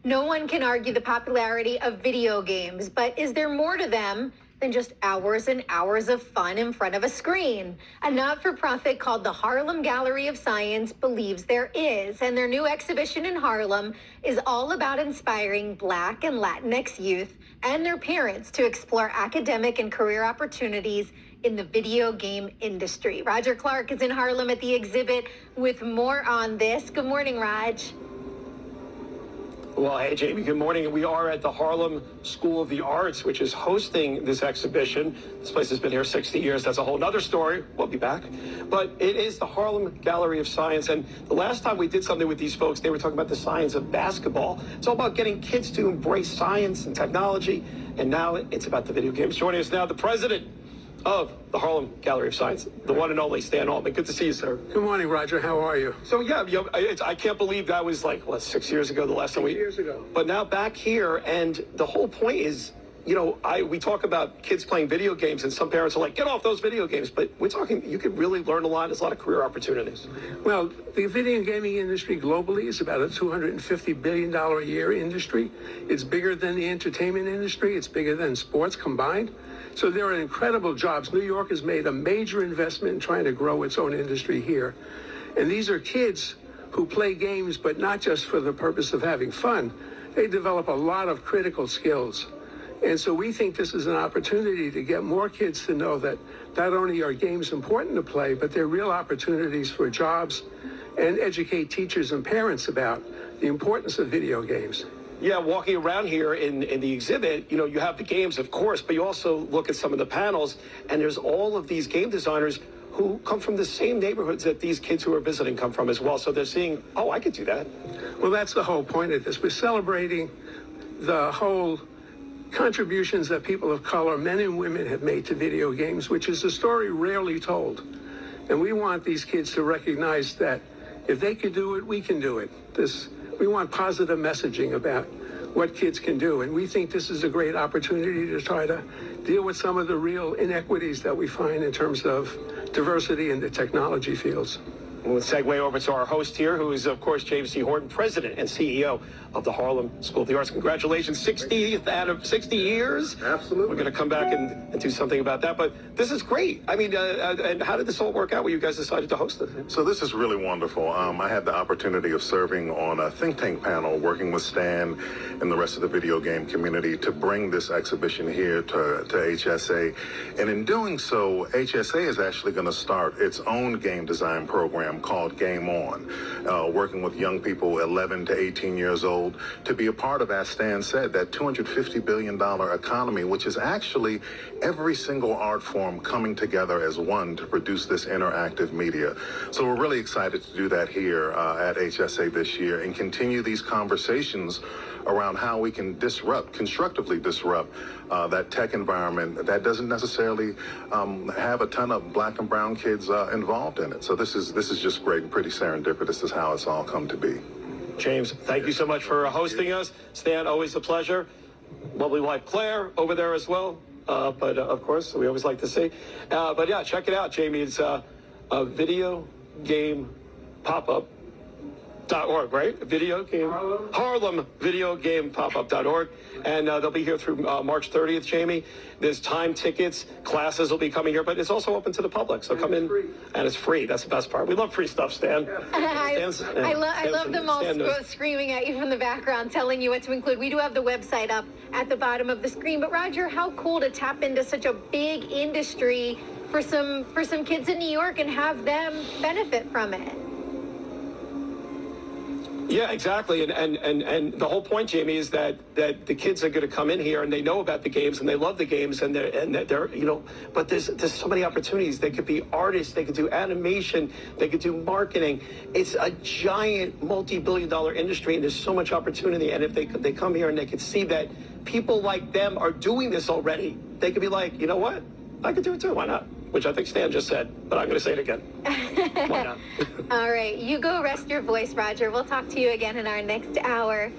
No one can argue the popularity of video games, but is there more to them than just hours and hours of fun in front of a screen? A not-for-profit called the Harlem Gallery of Science believes there is, and their new exhibition in Harlem is all about inspiring Black and Latinx youth and their parents to explore academic and career opportunities in the video game industry. Roger Clark is in Harlem at the exhibit with more on this. Good morning, Raj. Well, hey, Jamie, good morning. We are at the Harlem School of the Arts, which is hosting this exhibition. This place has been here 60 years. That's a whole other story. We'll be back. But it is the Harlem Gallery of Science. And the last time we did something with these folks, they were talking about the science of basketball. It's all about getting kids to embrace science and technology. And now it's about the video games. Joining us now, the president of the Harlem Gallery of Science, the one and only Stan Altman. Good to see you, sir. Good morning, Roger. How are you? So, yeah, I can't believe that was like, what, 6 years ago, the last time we... 6 years ago. But now back here, and the whole point is, you know, we talk about kids playing video games, and some parents are like, get off those video games. But we're talking, you could really learn a lot. There's a lot of career opportunities. Well, the video gaming industry globally is about a $250 billion a year industry. It's bigger than the entertainment industry. It's bigger than sports combined. So there are incredible jobs. New York has made a major investment in trying to grow its own industry here. And these are kids who play games, but not just for the purpose of having fun. They develop a lot of critical skills. And so we think this is an opportunity to get more kids to know that not only are games important to play, but they're real opportunities for jobs, and educate teachers and parents about the importance of video games. Yeah, walking around here in the exhibit, you know, you have the games, of course, but you also look at some of the panels, and there's all of these game designers who come from the same neighborhoods that these kids who are visiting come from as well. So they're seeing, oh, I could do that. Well, that's the whole point of this. We're celebrating the whole contributions that people of color, men and women, have made to video games, which is a story rarely told. And we want these kids to recognize that if they can do it, we can do it. We want positive messaging about what kids can do. And we think this is a great opportunity to try to deal with some of the real inequities that we find in terms of diversity in the technology fields. We'll segue over to our host here, who is, of course, James C. Horton, President and CEO of the Harlem School of the Arts. Congratulations, 60th out of 60 years. Absolutely. We're going to come back and do something about that. But this is great. I mean, and how did this all work out when you guys decided to host it? So this is really wonderful. I had the opportunity of serving on a think tank panel, working with Stan and the rest of the video game community to bring this exhibition here to HSA. And in doing so, HSA is actually going to start its own game design program called Game On, working with young people 11 to 18 years old to be a part of, as Stan said, that $250 billion economy, which is actually every single art form coming together as one to produce this interactive media. So we're really excited to do that here at HSA this year and continue these conversations around how we can constructively disrupt that tech environment that doesn't necessarily have a ton of Black and brown kids involved in it. So this is just great and pretty serendipitous. This is how it's all come to be. James, thank you so much for hosting us. Stan, always a pleasure. Lovely wife Claire over there as well. But of course, we always like to see. But yeah, check it out, Jamie. It's a video game pop-up.org, right? Video game Harlem Video Game Pop-up.org, and they'll be here through March 30th. Jamie, there's time tickets, classes will be coming here, but it's also open to the public. So come in, and it's free. That's the best part. We love free stuff, Stan. I love them all screaming at you from the background, telling you what to include. We do have the website up at the bottom of the screen. But Roger, how cool to tap into such a big industry for some kids in New York and have them benefit from it. Yeah, exactly. And the whole point, Jamie, is that the kids are going to come in here and they know about the games and they love the games and they're you know, but there's so many opportunities. They could be artists, they could do animation, they could do marketing. It's a giant multi-billion-dollar industry and there's so much opportunity. And if they come here and they could see that people like them are doing this already, they could be like, you know what? I could do it too. Why not? Which I think Stan just said, but I'm going to say it again. Why not? All right. You go rest your voice, Roger. We'll talk to you again in our next hour.